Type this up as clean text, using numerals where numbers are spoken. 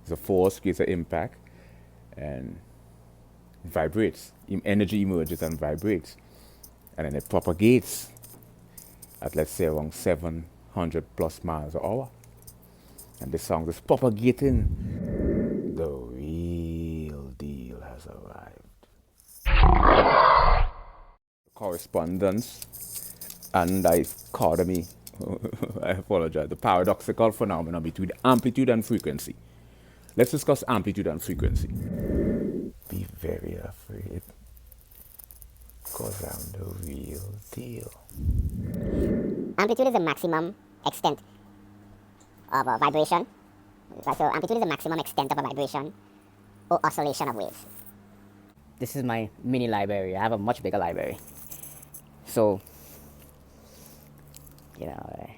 There's a force, creates an impact, and it vibrates. Energy emerges and vibrates. And then it propagates at, let's say, around 700 plus miles an hour. And this song is propagating. The real deal has arrived. Correspondence and dichotomy, I apologize, the paradoxical phenomenon between amplitude and frequency. Let's discuss amplitude and frequency. Be very afraid, because I'm the real deal. Amplitude is the maximum extent of a vibration. So amplitude is the maximum extent of a vibration or oscillation of waves. This is my mini library. I have a much bigger library. So, you know,